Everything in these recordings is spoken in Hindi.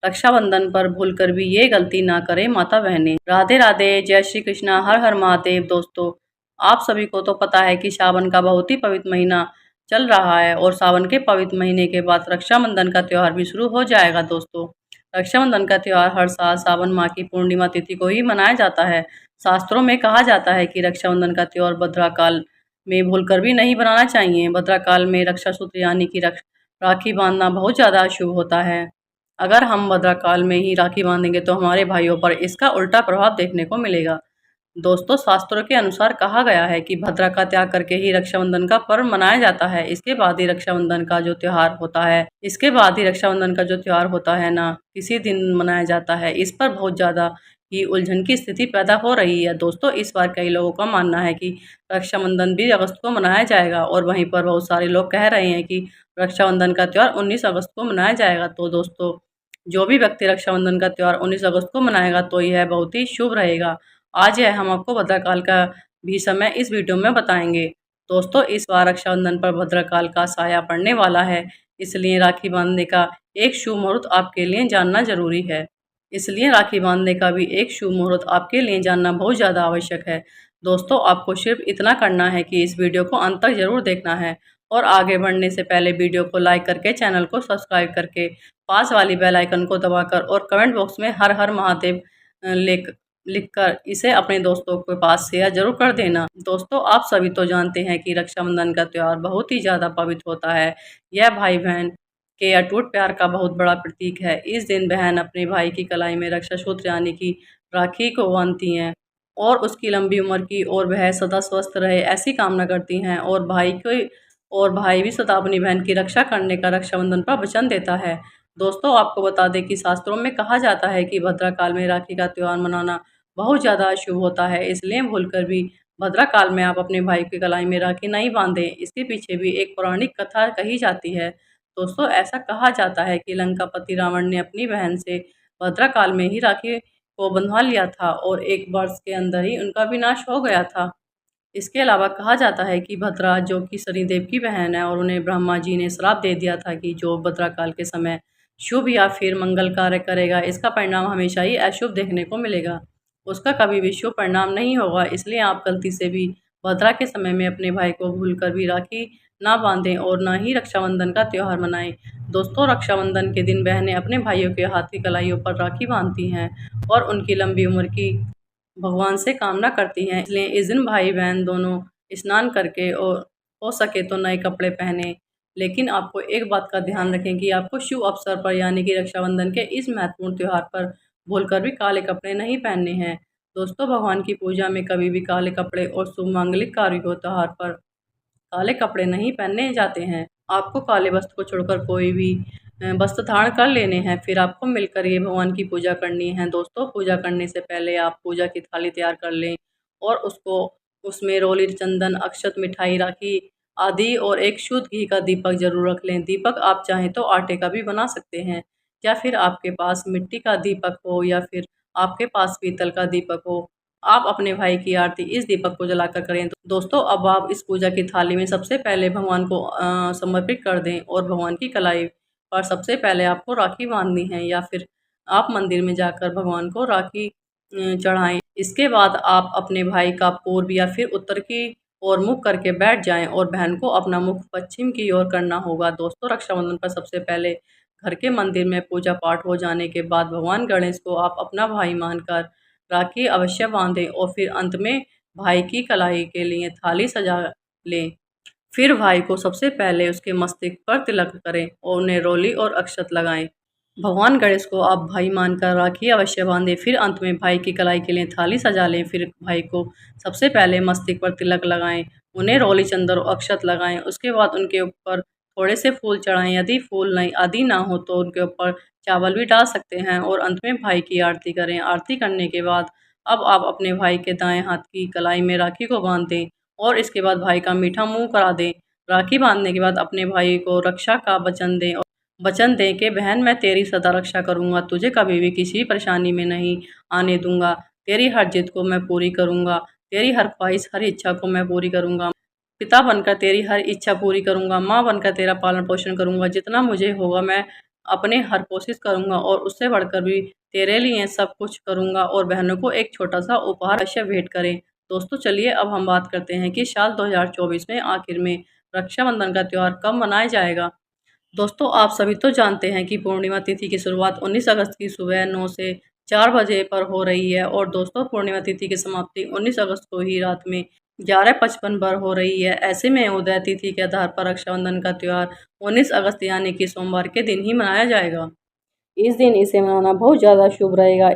रक्षाबंधन पर भूलकर भी ये गलती ना करें माता बहनें। राधे राधे, जय श्री कृष्णा, हर हर महादेव। दोस्तों, आप सभी को तो पता है कि सावन का बहुत ही पवित्र महीना चल रहा है और सावन के पवित्र महीने के बाद रक्षाबंधन का त्यौहार भी शुरू हो जाएगा। दोस्तों, रक्षाबंधन का त्यौहार हर साल सावन माह की पूर्णिमा तिथि को ही मनाया जाता है। शास्त्रों में कहा जाता है कि रक्षाबंधन का त्यौहार भद्रा काल में भूलकर भी नहीं बनाना चाहिए। भद्रा काल में रक्षा सूत्र यानी कि राखी बांधना बहुत ज़्यादा अशुभ होता है। अगर हम भद्रा काल में ही राखी बांधेंगे तो हमारे भाइयों पर इसका उल्टा प्रभाव देखने को मिलेगा। दोस्तों, शास्त्रों के अनुसार कहा गया है कि भद्रा का त्याग करके ही रक्षाबंधन का पर्व मनाया जाता है। इसके बाद ही रक्षाबंधन का जो त्योहार होता है ना किसी दिन मनाया जाता है। इस पर बहुत ज़्यादा ही उलझन की स्थिति पैदा हो रही है। दोस्तों, इस बार कई लोगों का मानना है कि रक्षाबंधन 20 अगस्त को मनाया जाएगा और वहीं पर बहुत सारे लोग कह रहे हैं कि रक्षाबंधन का त्यौहार 19 अगस्त को मनाया जाएगा। तो दोस्तों, जो भी व्यक्ति रक्षाबंधन का त्यौहार 19 अगस्त को मनाएगा तो यह बहुत ही शुभ रहेगा। आज है हम आपको भद्रकाल का भी समय इस वीडियो में बताएंगे। दोस्तों, इस बार रक्षाबंधन पर भद्रकाल का साया पड़ने वाला है, इसलिए राखी बांधने का एक शुभ मुहूर्त आपके लिए जानना जरूरी है। इसलिए राखी बांधने का भी एक शुभ मुहूर्त आपके लिए जानना बहुत ज़्यादा आवश्यक है। दोस्तों, आपको सिर्फ इतना करना है कि इस वीडियो को अंत तक जरूर देखना है और आगे बढ़ने से पहले वीडियो को लाइक करके चैनल को सब्सक्राइब करके पास वाली बेल आइकन को दबाकर और कमेंट बॉक्स में हर हर महादेव लिखकर इसे अपने दोस्तों के पास शेयर जरूर कर देना। दोस्तों, आप सभी तो जानते हैं कि रक्षाबंधन का त्यौहार बहुत ही ज़्यादा पवित्र होता है। यह भाई बहन के अटूट प्यार का बहुत बड़ा प्रतीक है। इस दिन बहन अपने भाई की कलाई में रक्षा सूत्र यानी कि राखी को बांधती हैं और उसकी लंबी उम्र की और वह सदा स्वस्थ रहे ऐसी कामना करती हैं और भाई भी सदा अपनी बहन की रक्षा करने का रक्षाबंधन पर वचन देता है। दोस्तों, आपको बता दें कि शास्त्रों में कहा जाता है कि भद्रा काल में राखी का त्यौहार मनाना बहुत ज़्यादा अशुभ होता है, इसलिए भूलकर भी भद्रा काल में आप अपने भाई की कलाई में राखी नहीं बांधें। इसके पीछे भी एक पौराणिक कथा कही जाती है। दोस्तों, ऐसा कहा जाता है कि लंकापति रावण ने अपनी बहन से भद्रा काल में ही राखी को बंधवा लिया था और 1 वर्ष के अंदर ही उनका विनाश हो गया था। इसके अलावा कहा जाता है कि भद्रा, जो कि शनिदेव की बहन है, और उन्हें ब्रह्मा जी ने श्राप दे दिया था कि जो भद्रा काल के समय शुभ या फिर मंगल कार्य करेगा, इसका परिणाम हमेशा ही अशुभ देखने को मिलेगा। उसका कभी भी शुभ परिणाम नहीं होगा। इसलिए आप गलती से भी भद्रा के समय में अपने भाई को भूलकर भी राखी ना बांधें और ना ही रक्षाबंधन का त्यौहार मनाएं। दोस्तों, रक्षाबंधन के दिन बहनें अपने भाइयों के हाथ की कलाइयों पर राखी बांधती हैं और उनकी लंबी उम्र की भगवान से कामना करती हैं। इसलिए इस दिन भाई बहन दोनों स्नान करके और हो सके तो नए कपड़े पहने। लेकिन आपको एक बात का ध्यान रखें कि आपको शुभ अवसर पर यानी कि रक्षाबंधन के इस महत्वपूर्ण त्यौहार पर भूलकर भी काले कपड़े नहीं पहनने हैं। दोस्तों, भगवान की पूजा में कभी भी काले कपड़े और शुभ मांगलिक कार्यों त्योहार पर काले कपड़े नहीं पहने जाते हैं। आपको काले वस्त्र को छोड़कर कोई भी वस्त्र धारण कर लेने हैं। फिर आपको मिलकर ये भगवान की पूजा करनी है। दोस्तों, पूजा करने से पहले आप पूजा की थाली तैयार कर लें और उसमें रोली चंदन, अक्षत, मिठाई, राखी आदि और एक शुद्ध घी का दीपक जरूर रख लें। दीपक आप चाहें तो आटे का भी बना सकते हैं या फिर आपके पास मिट्टी का दीपक हो या फिर आपके पास पीतल का दीपक हो। आप अपने भाई की आरती इस दीपक को जलाकर करें। दोस्तों, अब आप इस पूजा की थाली में सबसे पहले भगवान को समर्पित कर दें और भगवान की कलाई पर सबसे पहले आपको राखी बांधनी है या फिर आप मंदिर में जाकर भगवान को राखी चढ़ाएं। इसके बाद आप अपने भाई का पूर्व या फिर उत्तर की ओर मुख करके बैठ जाएं और बहन को अपना मुख पश्चिम की ओर करना होगा। दोस्तों, रक्षाबंधन पर सबसे पहले घर के मंदिर में पूजा पाठ हो जाने के बाद भगवान गणेश को आप अपना भाई मानकर राखी अवश्य बांधें और फिर अंत में भाई की कलाई के लिए थाली सजा लें। फिर भाई को सबसे पहले उसके मस्तक पर तिलक करें और उन्हें रोली और अक्षत लगाएं। भगवान गणेश को आप भाई मानकर राखी अवश्य बांधें। फिर अंत में भाई की कलाई के लिए थाली सजा लें। फिर भाई को सबसे पहले मस्तक पर तिलक लगाएं, उन्हें रोली चंदन और अक्षत लगाएं। उसके बाद उनके ऊपर थोड़े से फूल चढ़ाएं। यदि फूल नहीं आदि ना हो तो उनके ऊपर चावल भी डाल सकते हैं और अंत में भाई की आरती करें। आरती करने के बाद अब आप अपने भाई के दाएं हाथ की कलाई में राखी को बांध दें और इसके बाद भाई का मीठा मुंह करा दें। राखी बांधने के बाद अपने भाई को रक्षा का वचन दें और वचन दें कि बहन, मैं तेरी सदा रक्षा करूंगा, तुझे कभी भी किसी परेशानी में नहीं आने दूंगा, तेरी हर जिद को मैं पूरी करूंगा, तेरी हर ख्वाहिश हर इच्छा को मैं पूरी करूंगा, पिता बनकर तेरी हर इच्छा पूरी करूंगा, माँ बनकर तेरा पालन पोषण करूंगा, जितना मुझे होगा मैं अपने हर कोशिश करूँगा और उससे बढ़कर भी तेरे लिए सब कुछ करूँगा और बहनों को एक छोटा-सा उपहार अवश्य भेंट करें। दोस्तों चलिए अब हम बात करते हैं कि साल 2024 में आखिर में रक्षाबंधन का त्योहार कब मनाया जाएगा। दोस्तों आप सभी तो जानते हैं कि पूर्णिमा तिथि की शुरुआत 19 अगस्त की सुबह 9 से 4 बजे पर हो रही है और दोस्तों पूर्णिमा तिथि की समाप्ति 19 अगस्त को ही रात में 11:55 पर हो रही है। ऐसे में उदय तिथि के आधार पर रक्षाबंधन का त्योहार 19 अगस्त यानी कि सोमवार के दिन ही मनाया जाएगा। इस दिन इसे मनाना बहुत ज़्यादा शुभ रहेगा।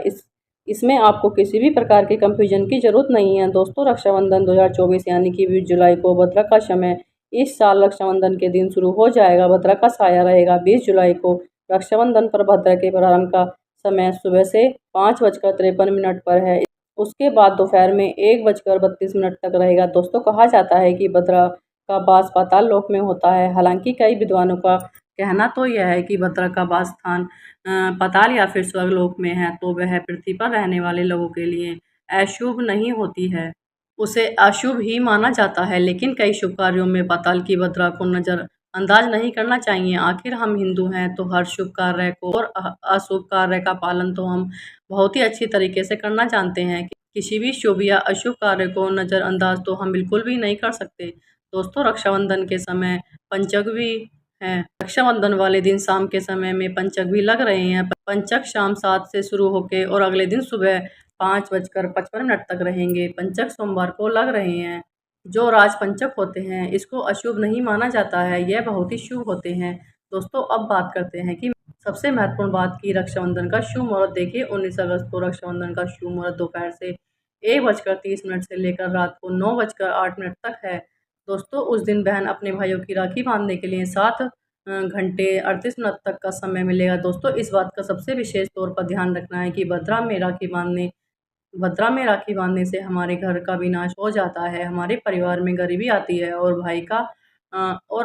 इसमें आपको किसी भी प्रकार के कंफ्यूजन की ज़रूरत नहीं है। दोस्तों रक्षाबंधन 2024 यानी कि 20 जुलाई को भद्रा का समय इस साल रक्षाबंधन के दिन शुरू हो जाएगा। भद्रा का साया रहेगा 20 जुलाई को। रक्षाबंधन पर भद्रा के प्रारंभ का समय सुबह से 5:53 पर है। उसके बाद दोपहर में 1:32 तक रहेगा। दोस्तों कहा जाता है कि भद्रा का वास पाताल लोक में होता है। हालांकि कई विद्वानों का कहना तो यह है कि भद्रा का वास स्थान पाताल या फिर स्वर्गलोक में है, तो वह पृथ्वी पर रहने वाले लोगों के लिए अशुभ नहीं होती है, उसे अशुभ ही माना जाता है। लेकिन कई शुभ कार्यों में पाताल की भद्रा को नजरअंदाज नहीं करना चाहिए। आखिर हम हिंदू हैं तो हर शुभ कार्य को और अशुभ कार्य का पालन तो हम बहुत ही अच्छी तरीके से करना जानते हैं। किसी भी शुभ या अशुभ कार्य को नजरअंदाज तो हम बिल्कुल भी नहीं कर सकते। दोस्तों रक्षाबंधन के समय पंचक भी है। रक्षाबंधन वाले दिन शाम के समय में पंचक भी लग रहे हैं। पंचक शाम 7 से शुरू होकर और अगले दिन सुबह 5:55 तक रहेंगे। पंचक सोमवार को लग रहे हैं। जो राज पंचक होते हैं इसको अशुभ नहीं माना जाता है, यह बहुत ही शुभ होते हैं। दोस्तों अब बात करते हैं कि सबसे महत्वपूर्ण बात की रक्षाबंधन का शुभ मुहूर्त देखिए 19 अगस्त को रक्षाबंधन का शुभ मुहूर्त दोपहर से 1:30 से लेकर रात को 9:08 तक है। दोस्तों उस दिन बहन अपने भाइयों की राखी बांधने के लिए 7 घंटे 38 मिनट तक का समय मिलेगा। दोस्तों इस बात का सबसे विशेष तौर पर ध्यान रखना है कि भद्रा में राखी बांधने से हमारे घर का विनाश हो जाता है, हमारे परिवार में गरीबी आती है और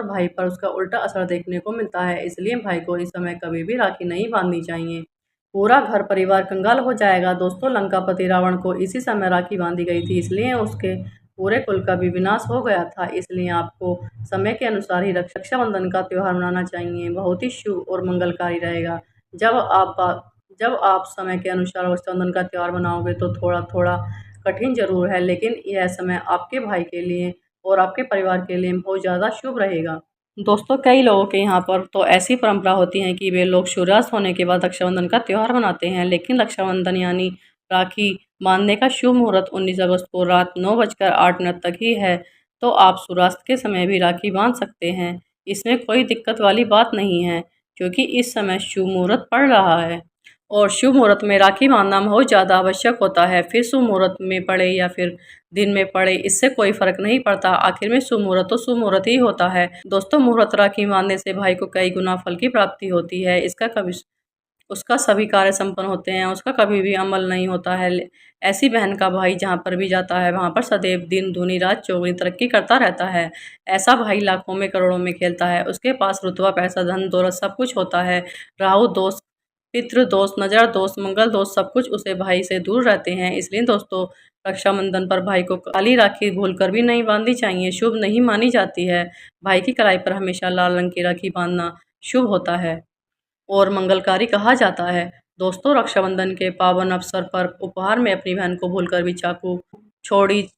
भाई पर उसका उल्टा असर देखने को मिलता है। इसलिए भाई को इस समय कभी भी राखी नहीं बांधनी चाहिए, पूरा घर परिवार कंगाल हो जाएगा। दोस्तों लंकापति रावण को इसी समय राखी बांधी गई थी, इसलिए उसके पूरे कुल का भी विनाश हो गया था। इसलिए आपको समय के अनुसार ही रक्षाबंधन का त्यौहार मनाना चाहिए, बहुत ही शुभ और मंगलकारी रहेगा। जब आप समय के अनुसार रक्षाबंधन का त्यौहार मनाओगे तो थोड़ा थोड़ा कठिन जरूर है, लेकिन यह समय आपके भाई के लिए और आपके परिवार के लिए बहुत ज़्यादा शुभ रहेगा। दोस्तों कई लोगों के यहाँ पर तो ऐसी परंपरा होती है कि वे लोग सूर्यास्त होने के बाद रक्षाबंधन का त्यौहार मनाते हैं, लेकिन रक्षाबंधन यानी राखी बांधने का शुभ मुहूर्त 19 अगस्त को रात 9:08 तक ही है। तो आप सूर्यास्त के समय भी राखी बांध सकते हैं, इसमें कोई दिक्कत वाली बात नहीं है, क्योंकि इस समय शुभ मुहूर्त पड़ रहा है और शुभ मुहूर्त में राखी बांधना बहुत ज़्यादा आवश्यक होता है। फिर शुभ मुहूर्त में पड़े या फिर दिन में पड़े, इससे कोई फर्क नहीं पड़ता। आखिर में शुभ मुहूर्त तो शुभ मुहूर्त ही होता है। दोस्तों मुहूर्त राखी बांधने से भाई को कई गुना फल की प्राप्ति होती है। उसका सभी कार्य संपन्न होते हैं, उसका कभी भी अमल नहीं होता है। ऐसी बहन का भाई जहाँ पर भी जाता है वहाँ पर सदैव दिन दूनी रात चौगुनी तरक्की करता रहता है। ऐसा भाई लाखों में करोड़ों में खेलता है, उसके पास रुतबा पैसा धन दौलत सब कुछ होता है। राहु दोष, पितृ दोष, नजर दोष, मंगल दोष सब कुछ उसे भाई से दूर रहते हैं। इसलिए दोस्तों रक्षाबंधन पर भाई को काली राखी भूलकर भी नहीं बांधनी चाहिए, शुभ नहीं मानी जाती है। भाई की कलाई पर हमेशा लाल रंग की राखी बांधना शुभ होता है और मंगलकारी कहा जाता है। दोस्तों रक्षाबंधन के पावन अवसर पर उपहार में अपनी बहन को भूलकर भी चाकू, छुरी,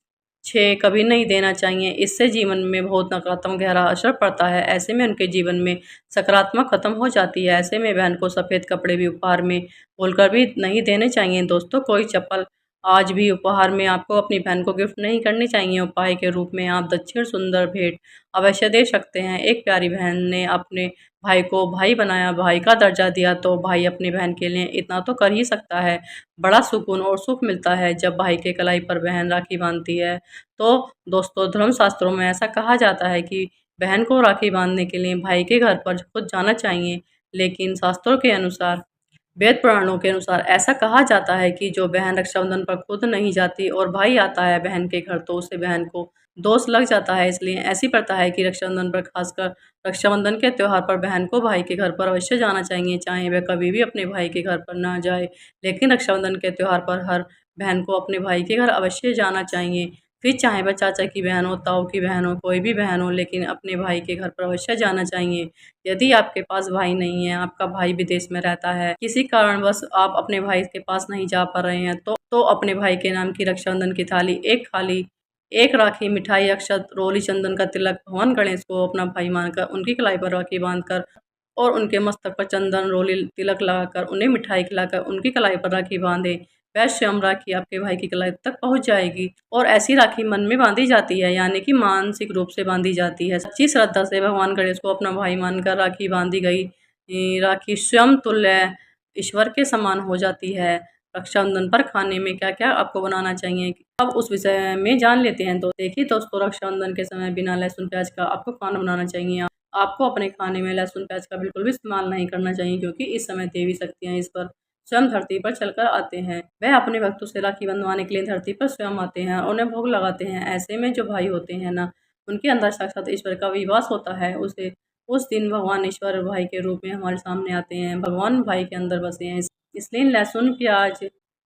छे कभी नहीं देना चाहिए। इससे जीवन में बहुत नकारात्मक गहरा असर पड़ता है। ऐसे में उनके जीवन में सकारात्मक खत्म हो जाती है। ऐसे में बहन को सफ़ेद कपड़े भी उपहार में भूलकर भी नहीं देने चाहिए। दोस्तों कोई चप्पल आज भी उपहार में आपको अपनी बहन को गिफ्ट नहीं करनी चाहिए। उपहार के रूप में आप दक्षिण सुंदर भेंट अवश्य दे सकते हैं। एक प्यारी बहन ने अपने भाई को भाई बनाया, भाई का दर्जा दिया, तो भाई अपनी बहन के लिए इतना तो कर ही सकता है। बड़ा सुकून और सुख मिलता है जब भाई के कलाई पर बहन राखी बांधती है। तो दोस्तों धर्मशास्त्रों में ऐसा कहा जाता है कि बहन को राखी बांधने के लिए भाई के घर पर खुद जाना चाहिए, लेकिन शास्त्रों के अनुसार, वेद पुराणों के अनुसार ऐसा कहा जाता है कि जो बहन रक्षाबंधन पर खुद नहीं जाती और भाई आता है बहन के घर, तो उसे बहन को दोष लग जाता है। इसलिए ऐसी प्रथा है कि रक्षाबंधन पर, खासकर रक्षाबंधन के त्यौहार पर, बहन को भाई के घर पर अवश्य जाना चाहिए, चाहे वह कभी भी अपने भाई के घर पर ना जाए, लेकिन रक्षाबंधन के त्यौहार पर हर बहन को अपने भाई के घर अवश्य जाना चाहिए। फिर चाहे वह चाचा की बहन हो, ताऊ की बहन हो, कोई भी बहन हो, लेकिन अपने भाई के घर पर अवश्य जाना चाहिए। यदि आपके पास भाई नहीं है, आपका भाई विदेश में रहता है, किसी कारणवश आप अपने भाई के पास नहीं जा पा रहे हैं, तो अपने भाई के नाम की रक्षाबंधन की थाली, एक थाली, एक राखी, मिठाई, अक्षत, रोली, चंदन का तिलक, भगवान गणेश को अपना भाई मानकर उनकी कलाई पर राखी बांधकर और उनके मस्तक पर चंदन, रोली, तिलक लगाकर, उन्हें मिठाई खिलाकर उनकी कलाई पर राखी बांधे। वह स्वयं राखी आपके भाई की कलाई तक पहुँच जाएगी और ऐसी राखी मन में बांधी जाती है, यानी कि मानसिक रूप से बांधी जाती है। सच्ची श्रद्धा से भगवान गणेश को अपना भाई मानकर राखी बांधी गई राखी स्वयं तुल्य ईश्वर के समान हो जाती है। रक्षाबंधन पर खाने में क्या-क्या आपको बनाना चाहिए, अब उस विषय में जान लेते हैं। तो देखिए दोस्तों, रक्षाबंधन के समय बिना लहसुन प्याज का आपको खाना बनाना चाहिए। आपको अपने खाने में लहसुन प्याज का बिल्कुल भी इस्तेमाल नहीं करना चाहिए, क्योंकि इस समय देवी शक्तियाँ इस पर स्वयं धरती पर चलकर आते हैं। वह अपने भक्तों से राखी बंधवाने के लिए धरती पर स्वयं आते हैं और उन्हें भोग लगाते हैं। ऐसे में जो भाई होते हैं ना, उनके अंदर साक्षात ईश्वर का विवास होता है। उस दिन भगवान ईश्वर भाई के रूप में हमारे सामने आते हैं। भगवान भाई के अंदर बसे हैं। इसलिए लहसुन, प्याज,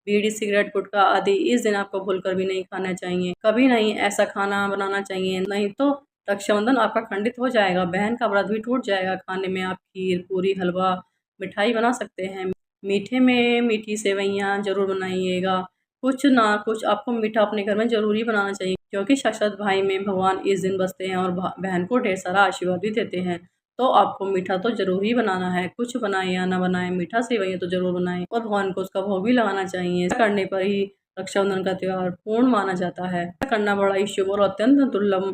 बीड़ी, सिगरेट, गुटखा आदि इस दिन आपको भूलकर भी नहीं खाना चाहिए। कभी नहीं ऐसा खाना बनाना चाहिए, नहीं तो रक्षाबंधन आपका खंडित हो जाएगा, बहन का व्रत भी टूट जाएगा। खाने में आप खीर, पूरी, हलवा, मिठाई बना सकते हैं। मीठे में मीठी सेवइयाँ ज़रूर बनाइएगा। कुछ ना कुछ आपको मीठा अपने घर में ज़रूर ही बनाना चाहिए, क्योंकि साक्षात भाई में भगवान इस दिन बसते हैं और बहन को ढेर सारा आशीर्वाद भी देते हैं। तो आपको मीठा तो ज़रूर ही बनाना है, कुछ बनाए या ना बनाए, मीठा सेवइयाँ तो ज़रूर बनाएँ और भगवान को उसका भोग भी लगाना चाहिए। ऐसा करने पर ही रक्षाबंधन का त्योहार पूर्ण माना जाता है। ऐसा करना बड़ा ही शुभ और अत्यंत दुर्लभ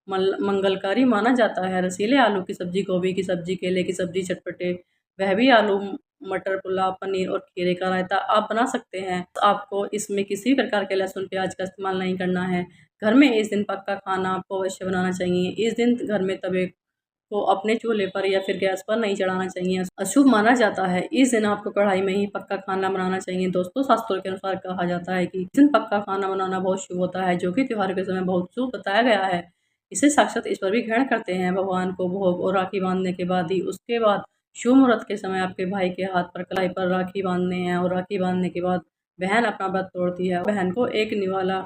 मंगलकारी माना जाता है। रसीले आलू की सब्जी, गोभी की सब्जी, केले की सब्जी, चटपटे वह भी आलू, मटर पुलाव, पनीर और खीरे का रायता आप बना सकते हैं। आपको इसमें किसी भी प्रकार के लहसुन प्याज का इस्तेमाल नहीं करना है। घर में इस दिन पक्का खाना आपको अवश्य बनाना चाहिए। इस दिन घर में तवे को अपने चूल्हे पर या फिर गैस पर नहीं चढ़ाना चाहिए, अशुभ माना जाता है। इस दिन आपको कढ़ाई में ही पक्का खाना बनाना चाहिए। दोस्तों, शास्त्रों के अनुसार कहा जाता है कि इस दिन पक्का खाना बनाना बहुत शुभ होता है, जो कि त्योहार के समय बहुत शुभ बताया गया है। इसे साक्षात ईश्वर भी ग्रहण करते हैं। भगवान को भोग और राखी बांधने के बाद ही उसके बाद शुभ मुहूर्त के समय आपके भाई के हाथ पर कलाई पर राखी बांधने हैं और राखी बांधने के बाद बहन अपना व्रत तोड़ती है। बहन को एक निवाला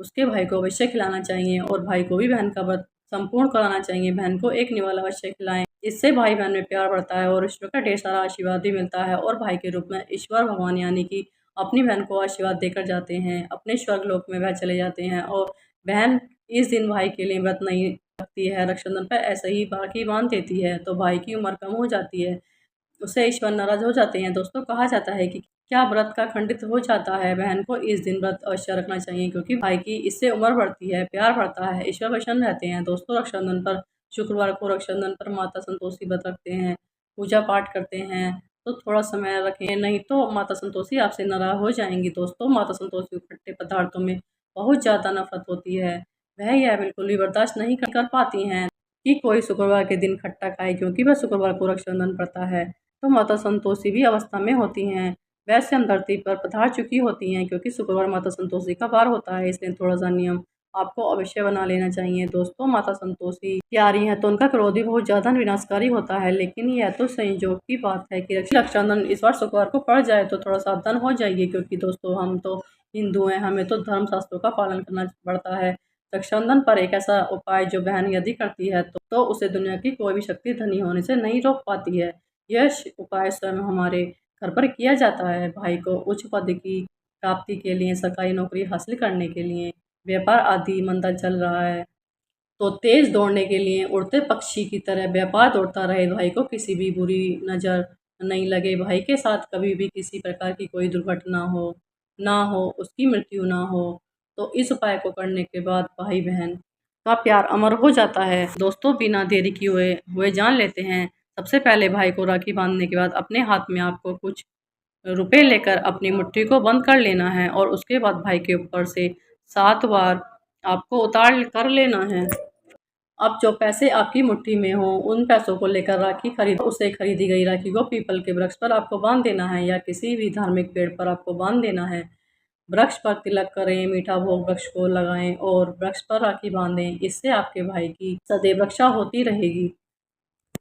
उसके भाई को अवश्य खिलाना चाहिए और भाई को भी बहन का व्रत संपूर्ण कराना चाहिए। बहन को एक निवाला अवश्य खिलाएं। इससे भाई बहन में प्यार बढ़ता है और ईश्वर का ढेर सारा आशीर्वाद भी मिलता है और भाई के रूप में ईश्वर भगवान यानी कि अपनी बहन को आशीर्वाद देकर जाते हैं। अपने स्वर्ग लोक में वह चले जाते हैं और बहन इस दिन भाई के लिए व्रत नहीं रखती है, रक्षाबंधन पर ऐसे ही राखी बांध देती है, तो भाई की उम्र कम हो जाती है, उससे ईश्वर नाराज हो जाते हैं। दोस्तों, कहा जाता है कि क्या व्रत का खंडित हो जाता है, बहन को इस दिन व्रत अवश्य रखना चाहिए, क्योंकि भाई की इससे उम्र बढ़ती है, प्यार बढ़ता है, ईश्वर प्रसन्न रहते हैं। दोस्तों, रक्षाबंधन पर शुक्रवार को रक्षाबंधन पर माता संतोषी व्रत रखते हैं, पूजा पाठ करते हैं, तो थोड़ा समय रखें, नहीं तो माता संतोषी आपसे नाराज हो जाएंगी। दोस्तों, माता संतोषी को खट्टे पदार्थों में बहुत ज़्यादा नफरत होती है। वह यह बिल्कुल भी बर्दाश्त नहीं कर पाती हैं कि कोई शुक्रवार के दिन खट्टा खाए, क्योंकि वह शुक्रवार को रक्षाबंधन पड़ता है। तो माता संतोषी भी अवस्था में होती हैं, वैसे हम धरती पर पधार चुकी होती हैं, क्योंकि शुक्रवार माता संतोषी का वार होता है, इसलिए थोड़ा-सा नियम आपको अवश्य बना लेना चाहिए। दोस्तों, माता संतोषी प्यारी हैं, तो उनका क्रोध भी बहुत ज़्यादा विनाशकारी होता है, लेकिन यह तो संयोग की बात है कि रक्षाबंधन इस बार शुक्रवार को पड़ जाए, तो थोड़ा सावधान हो जाइए, क्योंकि दोस्तों हम तो हिंदू हैं, हमें तो धर्म शास्त्रों का पालन करना पड़ता है। रक्षाबंधन पर एक ऐसा उपाय जो बहन यदि करती है, तो उसे दुनिया की कोई भी शक्ति धनी होने से नहीं रोक पाती है। यह उपाय स्वयं हमारे घर पर किया जाता है। भाई को उच्च पद की प्राप्ति के लिए, सरकारी नौकरी हासिल करने के लिए, व्यापार आदि मंदा चल रहा है, तो तेज दौड़ने के लिए उड़ते पक्षी की तरह व्यापार दौड़ता रहे। भाई को किसी भी बुरी नज़र नहीं लगे, भाई के साथ कभी भी किसी प्रकार की कोई दुर्घटना ना हो, उसकी मृत्यु ना हो। तो इस उपाय को करने के बाद भाई बहन का प्यार अमर हो जाता है। दोस्तों, बिना देरी किए हुए जान लेते हैं। सबसे पहले भाई को राखी बांधने के बाद अपने हाथ में आपको कुछ रुपए लेकर अपनी मुट्ठी को बंद कर लेना है और उसके बाद भाई के ऊपर से 7 बार आपको उतार कर लेना है। अब जो पैसे आपकी मुट्ठी में हों, उन पैसों को लेकर राखी उसे खरीदी गई राखी को पीपल के वृक्ष पर आपको बांध देना है या किसी भी धार्मिक पेड़ पर आपको बांध देना है। वृक्ष पर तिलक करें, मीठा भोग वृक्ष को लगाएं और वृक्ष पर राखी बांधें। इससे आपके भाई की सदैव रक्षा होती रहेगी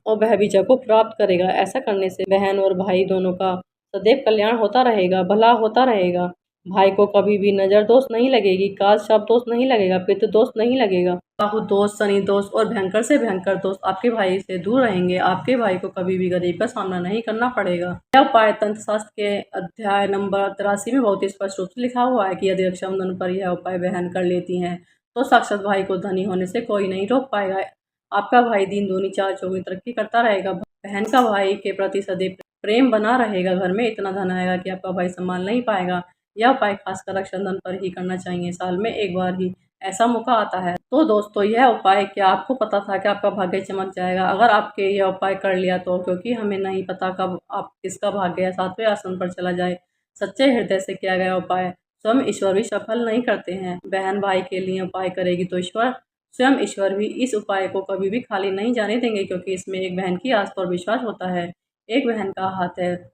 और वह विजय को प्राप्त करेगा। ऐसा करने से बहन और भाई दोनों का सदैव कल्याण होता रहेगा, भला होता रहेगा। भाई को कभी भी नजर दोष नहीं लगेगी, काल सर्प दोष नहीं लगेगा, पितृ दोष नहीं लगेगा। राहु दोष, शनि दोष और भयंकर से भयंकर दोष आपके भाई से दूर रहेंगे। आपके भाई को कभी भी गरीब का सामना नहीं करना पड़ेगा। यह उपाय तंत्र शास्त्र के अध्याय नंबर 83 में बहुत स्पष्ट रूप से लिखा हुआ है कि यदि रक्षाबंधन पर यह उपाय बहन कर लेती हैं तो साक्षात भाई को धनी होने से कोई नहीं रोक पाएगा। आपका भाई दिन दूनी चार चौगुनी तरक्की करता रहेगा। बहन का भाई के प्रति सदैव प्रेम बना रहेगा। घर में इतना धन आएगा कि आपका भाई संभाल नहीं पाएगा। यह उपाय खासकर रक्षाबंधन पर ही करना चाहिए। साल में एक बार ही ऐसा मौका आता है। तो दोस्तों, यह उपाय क्या आपको पता था कि आपका भाग्य चमक जाएगा अगर आपके यह उपाय कर लिया तो? क्योंकि हमें नहीं पता कब आप किसका भाग्य सातवें आसन पर चला जाए। सच्चे हृदय से किया गया उपाय स्वयं ईश्वर भी सफल नहीं करते हैं। बहन भाई के लिए उपाय करेगी तो ईश्वर भी इस उपाय को कभी भी खाली नहीं जाने देंगे, क्योंकि इसमें एक बहन की आस्था और विश्वास होता है। एक बहन का हाथ है,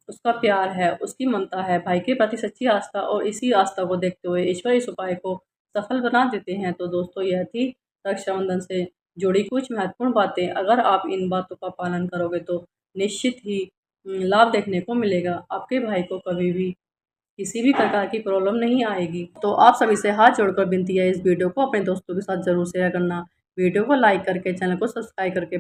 उसका प्यार है, उसकी ममता है, भाई के प्रति सच्ची आस्था, और इसी आस्था को देखते हुए ईश्वर इस उपाय को सफल बना देते हैं। तो दोस्तों, यह थी रक्षाबंधन से जुड़ी कुछ महत्वपूर्ण बातें। अगर आप इन बातों का पालन करोगे तो निश्चित ही लाभ देखने को मिलेगा। आपके भाई को कभी भी किसी भी प्रकार की प्रॉब्लम नहीं आएगी। तो आप सभी से हाथ जोड़कर विनती है, इस वीडियो को अपने दोस्तों के साथ जरूर शेयर करना। वीडियो को लाइक करके चैनल को सब्सक्राइब करके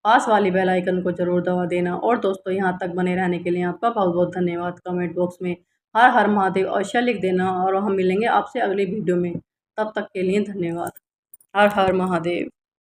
पास वाली बेल आइकन को जरूर दबा देना। और दोस्तों, यहाँ तक बने रहने के लिए आपका बहुत बहुत धन्यवाद। कमेंट बॉक्स में हर हर महादेव अवश्य लिख देना और हम मिलेंगे आपसे अगली वीडियो में। तब तक के लिए धन्यवाद। हर हर महादेव।